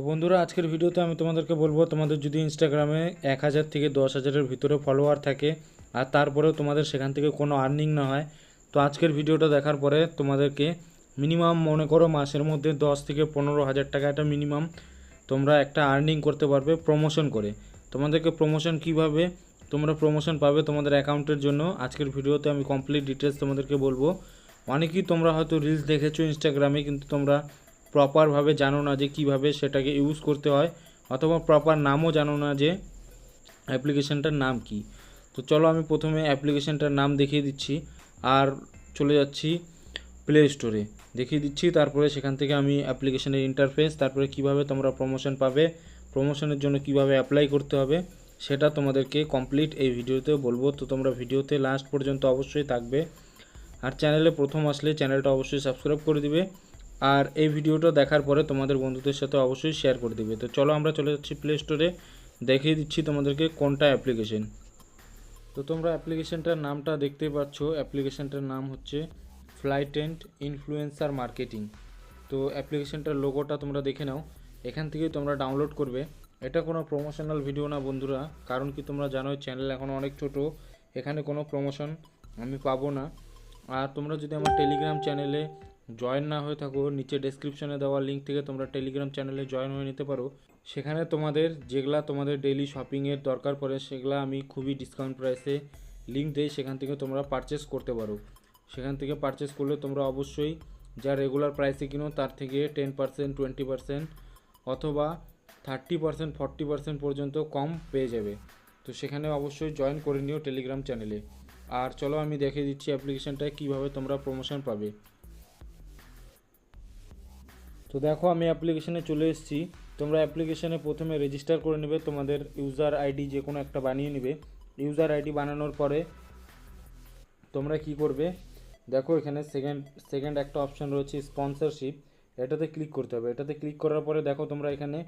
তো বন্ধুরা, আজকের ভিডিওতে আমি তোমাদেরকে বলবো, তোমাদের যদি ইনস্টাগ্রামে 1000 থেকে 10,000-এর ভিতরে ফলোয়ার থাকে আর তারপরেও তোমাদের সেখান থেকে কোনো আর্নিং না হয়, তো আজকের ভিডিওটা দেখার পরে তোমাদেরকে মিনিমাম মনে করো মাসের মধ্যে 10 থেকে 15,000 টাকা একটা মিনিমাম তোমরা একটা আর্নিং করতে পারবে প্রমোশন করে। তোমাদেরকে প্রমোশন কিভাবে তোমরা প্রমোশন পাবে তোমাদের অ্যাকাউন্টের জন্য আজকের ভিডিওতে আমি কমপ্লিট ডিটেলস তোমাদেরকে বলবো। অনেকেই তোমরা হয়তো রিলস দেখেছো ইনস্টাগ্রামে, কিন্তু তোমরা প্রপারভাবে জানো না যে কিভাবে সেটাকে ইউজ করতে হয়, অথবা প্রপার নামও জানো না যে অ্যাপ্লিকেশানটার নাম কি। তো চলো আমি প্রথমে অ্যাপ্লিকেশানটার নাম দেখিয়ে দিচ্ছি আর চলে যাচ্ছি প্লে স্টোরে, দেখিয়ে দিচ্ছি। তারপরে সেখান থেকে আমি অ্যাপ্লিকেশানের ইন্টারফেস, তারপরে কিভাবে তোমরা প্রমোশন পাবে, প্রমোশনের জন্য কিভাবে অ্যাপ্লাই করতে হবে সেটা তোমাদেরকে কমপ্লিট এই ভিডিওতে বলবো। তো তোমরা ভিডিওতে লাস্ট পর্যন্ত অবশ্যই থাকবে। আর চ্যানেলে প্রথম আসলে চ্যানেলটা অবশ্যই সাবস্ক্রাইব করে দিবে, আর এই ভিডিওটা দেখার পরে তোমাদের বন্ধুদের সাথে অবশ্যই শেয়ার করে দিবে। তো চলো আমরা চলে যাচ্ছি প্লে স্টোরে, দেখিয়ে দিচ্ছি তোমাদেরকে কোনটা অ্যাপ্লিকেশন। তো তোমরা অ্যাপ্লিকেশনটার নামটা দেখতেই পাচ্ছ, অ্যাপ্লিকেশনটার নাম হচ্ছে ফ্লাইটেন্ট ইনফ্লুয়েন্সার মার্কেটিং। তো অ্যাপ্লিকেশনটার লোগোটা তোমরা দেখে নাও, এখান থেকেই তোমরা ডাউনলোড করবে। এটা কোনো প্রমোশনাল ভিডিও না বন্ধুরা, কারণ কি তোমরা জানোই চ্যানেল এখন অনেক ছোট, এখানে কোনো প্রমোশন আমি পাবো না। আর তোমরা যদি আমার টেলিগ্রাম চ্যানেলে জয়েন না হয়ে থাকো, নিচে ডেসক্রিপশনে দেওয়া লিঙ্ক থেকে তোমরা টেলিগ্রাম চ্যানেলে জয়েন হয়ে নিতে পারো। সেখানে তোমাদের যেগুলা তোমাদের ডেইলি শপিংয়ের দরকার পড়ে সেগুলা আমি খুবই ডিসকাউন্ট প্রাইসে লিঙ্ক দেই, সেখান থেকে তোমরা পারচেস করতে পারো। সেখান থেকে পারচেস করলে তোমরা অবশ্যই যা রেগুলার প্রাইসে কিনো তার থেকে 10%, 20% অথবা 30%, 40% পর্যন্ত কম পেয়ে যাবে। তো সেখানে অবশ্যই জয়েন করে নিও টেলিগ্রাম চ্যানেলে। আর চলো আমি দেখিয়ে দিচ্ছি অ্যাপ্লিকেশানটায় কীভাবে তোমরা প্রমোশন পাবে। তো দেখো আমি অ্যাপ্লিকেশানে চলে এসেছি। তোমরা অ্যাপ্লিকেশানে প্রথমে রেজিস্টার করে নেবে, তোমাদের ইউজার আইডি যে কোনো একটা বানিয়ে নেবে। ইউজার আইডি বানানোর পরে তোমরা কি করবে, দেখো এখানে সেকেন্ড একটা অপশান রয়েছে স্পন্সরশিপ, এটাতে ক্লিক করতে হবে। এটাতে ক্লিক করার পরে দেখো তোমরা এখানে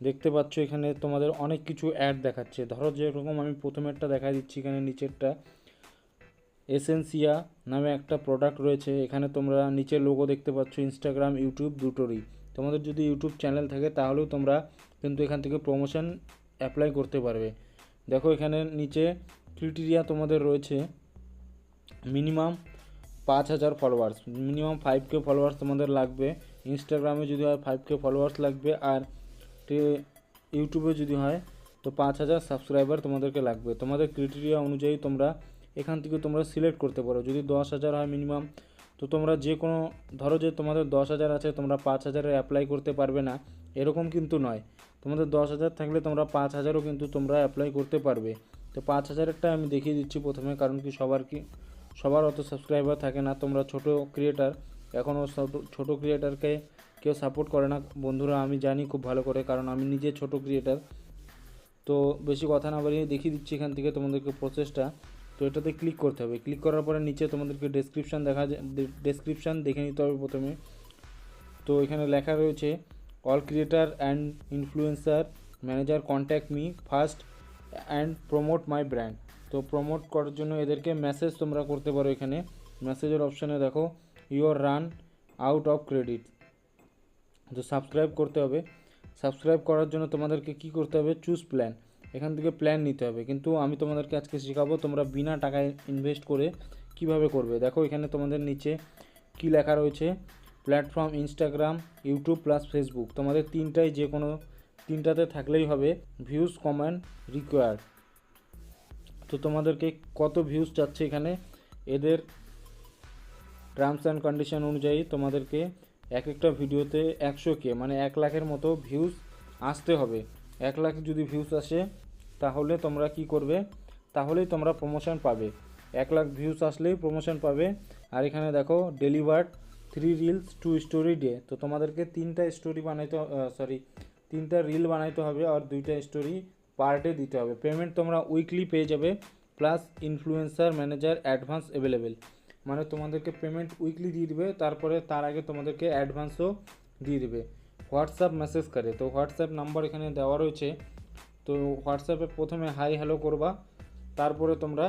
দেখতে পাচ্ছ, এখানে তোমাদের অনেক কিছু অ্যাড দেখাচ্ছে। ধরো যেরকম আমি প্রথমেরটা দেখা দিচ্ছি, এখানে নিচেরটা এসেন্সিয়া নামে একটা প্রোডাক্ট রয়েছে। এখানে তোমরা নিচে লোগো দেখতে পাচ্ছ, ইনস্টাগ্রাম ইউটিউব দুটোরই। তোমাদের যদি ইউটিউব চ্যানেল থাকে তাহলেও তোমরা কিন্তু এখান থেকে প্রমোশন অ্যাপ্লাই করতে পারবে। দেখো এখানে নিচে ক্রাইটেরিয়া তোমাদের রয়েছে minimum 5,000 followers, minimum 5K followers তোমাদের লাগবে। ইনস্টাগ্রামে যদি হয় 5K ফলোয়ার্স লাগবে, আর ইউটিউবে যদি হয় তো 5,000 সাবস্ক্রাইবার তোমাদেরকে লাগবে। তোমাদের ক্রাইটেরিয়া অনুযায়ী তোমরা এখান থেকে তোমরা সিলেক্ট করতে পারো। যদি 10,000 হয় মিনিমাম, তো তোমরা যে কোনো, ধরো যে তোমাদের 10,000 আছে, তোমরা 5,000-এর অ্যাপ্লাই করতে পারবে না এরকম কিন্তু নয়। তোমাদের 10,000 থাকলে তোমরা 5,000-ও কিন্তু তোমরা অ্যাপ্লাই করতে পারবে। তো 5,000-এরটা আমি দেখিয়ে দিচ্ছি প্রথমে, কারণ কি সবার অত সাবস্ক্রাইবার থাকে না। তোমরা ছোট ক্রিয়েটার, এখনও ছোট ক্রিয়েটারকে কেউ সাপোর্ট করে না বন্ধুরা, আমি জানি খুব ভালো করে, কারণ আমি নিজে ছোট ক্রিয়েটার। তো বেশি কথা না বাড়িয়ে দেখিয়ে দিচ্ছি এখান থেকে তোমাদেরকে প্রসেসটা। তো এটাতে ক্লিক করতে হবে। ক্লিক করার পরে নিচে তোমাদেরকে ডেসক্রিপশান দেখে নিতে হবে প্রথমে। তো এখানে লেখা রয়েছে all creator and influencer manager contact me first and promote my brand. তো প্রমোট করার জন্য এদেরকে মেসেজ তোমরা করতে পারো। এখানে মেসেজের অপশানে দেখো your run out of credit. তো সাবস্ক্রাইব করতে হবে। সাবস্ক্রাইব করার জন্য তোমাদেরকে কি করতে হবে, চুজ প্ল্যান, এখান থেকে প্ল্যান নিতে হবে। কিন্তু আমি তোমাদেরকে আজকে শেখাবো তোমরা বিনা টাকায় ইনভেস্ট করে কিভাবে করবে। দেখো এখানে তোমাদের নিচে কি লেখা রয়েছে, platform Instagram YouTube plus Facebook. তোমাদের তিনটাই যে কোনো তিনটাতে থাকলেই হবে। Views comment required. তো তোমাদেরকে কত ভিউজ চাচ্ছে, এখানে এদের টার্মস অ্যান্ড কন্ডিশন অনুযায়ী তোমাদেরকে এক একটা ভিডিওতে 100K মানে 1 লাখের মতো ভিউজ আসতে হবে। 1 লাখ যদি ভিউজ আসে তাহলে তোমরা কি করবে, তাহলেই তোমরা প্রমোশন পাবে। 1 লাখ ভিউজ আসলেই প্রমোশন পাবে। আর এখানে দেখো ডেলিভার্ড 3 রিলস 2 স্টোরি ডে। তো তোমাদেরকে 3টা রিল বানাইতে হবে আর 2টা স্টোরি পার ডে দিতে হবে। পেমেন্ট তোমরা উইকলি পেয়ে যাবে, plus influencer manager advance available. মানে তোমাদেরকে পেমেন্ট উইকলি দিয়ে দিবে, তারপরে তার আগে তোমাদেরকে অ্যাডভান্সও দিয়ে দিবে। হোয়াটসঅ্যাপ মেসেজ করে, তো হোয়াটসঅ্যাপ নাম্বার এখানে দেওয়া রয়েছে। তো হোয়াটসঅ্যাপে প্রথমে হাই হ্যালো করবা, তারপরে তোমরা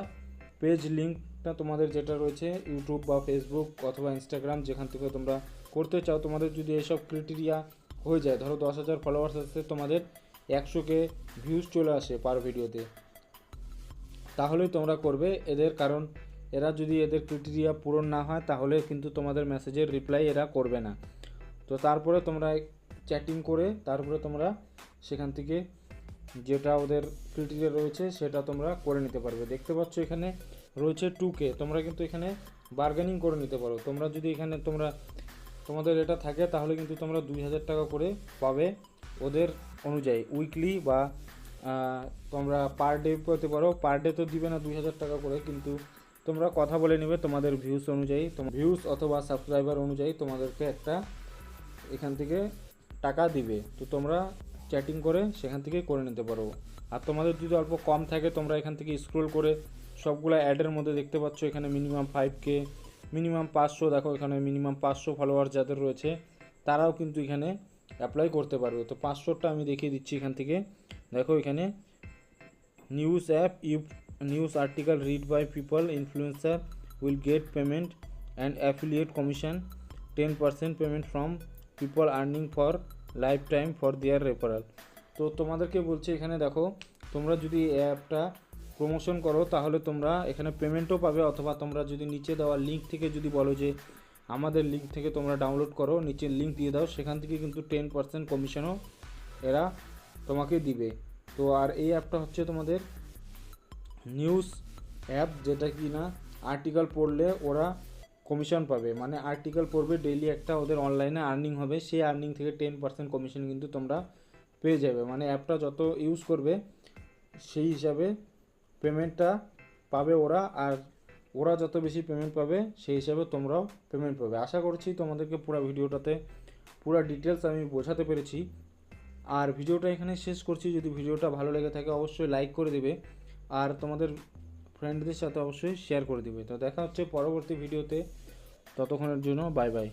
পেজ লিঙ্কটা তোমাদের যেটা রয়েছে ইউটিউব বা ফেসবুক অথবা ইনস্টাগ্রাম, যেখান থেকে তোমরা করতে চাও, তোমাদের যদি এসব ক্রাইটেরিয়া হয়ে যায়, ধরো 10,000 ফলোয়ার্স আসছে, তোমাদের 100K ভিউজ চলে আসে পার ভিডিওতে, তাহলেই তোমরা করবে এদের, কারণ এরা যদি এদের ক্রাইটেরিয়া পূরণ না হয় তাহলে কিন্তু তোমাদের মেসেজের রিপ্লাই এরা করবে না। তো তারপরে তোমরা চ্যাটিং করে তারপরে তোমরা সেখান থেকে যেটা ওদের ক্রাইটেরিয়া রয়েছে সেটা তোমরা করে নিতে পারবে। দেখতে পাচ্ছ এখানে রয়েছে 2K, তোমরা কিন্তু এখানে বার্গেনিং করে নিতে পারো। তোমরা যদি এখানে তোমাদের এটা থাকে তাহলে কিন্তু তোমরা 2,000 টাকা করে পাবে ওদের অনুযায়ী, উইকলি বা তোমরা পার ডে পেতে পারো। পার ডে তো দিবে না 2,000 টাকা করে, কিন্তু তোমরা কথা বলে নেবে তোমাদের ভিউজ অনুযায়ী, তোমার ভিউজ অথবা সাবস্ক্রাইবার অনুযায়ী তোমাদেরকে একটা এখান থেকে টাকা দিবে। তো তোমরা চ্যাটিং করে সেখান থেকে করে নিতে পারো। আর তোমাদের যদি অল্প কম থাকে তোমরা এখান থেকে স্ক্রল করে সবগুলো অ্যাডের মধ্যে দেখতে পাচ্ছ এখানে মিনিমাম 5K, মিনিমাম 500, দেখো এখানে মিনিমাম 500 ফলোয়ার যাদের রয়েছে তারাও কিন্তু এখানে অ্যাপ্লাই করতে পারবে। তো 500টা আমি দেখিয়ে দিচ্ছি এখান থেকে। দেখো এখানে news app, news article read by people, influencer will get payment and affiliate commission, 10% payment from people earning for life time for their referral. তো তোমাদেরকে বলছে এখানে দেখো, তোমরা যদি অ্যাপটা প্রমোশন করো তাহলে তোমরা এখানে পেমেন্টও পাবে, অথবা তোমরা যদি নিচে দেওয়া লিঙ্ক থেকে যদি বলো যে আমাদের লিঙ্ক থেকে তোমরা ডাউনলোড করো, নিচের লিঙ্ক দিয়ে দাও, সেখান থেকে কিন্তু 10% কমিশনও এরা তোমাকে দিবে। তো আর এই অ্যাপটা হচ্ছে তোমাদের নিউজ অ্যাপ, যেটা কি না আর্টিকেল পড়লে ওরা কমিশন পাবে, মানে আর্টিকেল পড়বে ডেইলি একটা, ওদের অনলাইনে আর্নিং হবে, সেই আর্নিং থেকে 10% কমিশন কিন্তু তোমরা পেয়ে যাবে। মানে অ্যাপটা যত ইউজ করবে সেই হিসাবে পেমেন্টটা পাবে ওরা, আর ওরা যত বেশি পেমেন্ট পাবে সেই হিসাবে তোমরাও পেমেন্ট পাবে। আশা করছি তোমাদেরকে পুরো ভিডিওটাতে পুরো ডিটেলস আমি বোঝাতে পেরেছি। আর ভিডিওটা এখানে শেষ করছি। যদি ভিডিওটা ভালো লেগে থাকে অবশ্যই লাইক করে দেবে, আর তোমাদের ফ্রেন্ডদের সাথে অবশ্যই শেয়ার করে দিবে। তো দেখা হচ্ছে পরবর্তী ভিডিওতে, ততক্ষণের জন্য বাই বাই।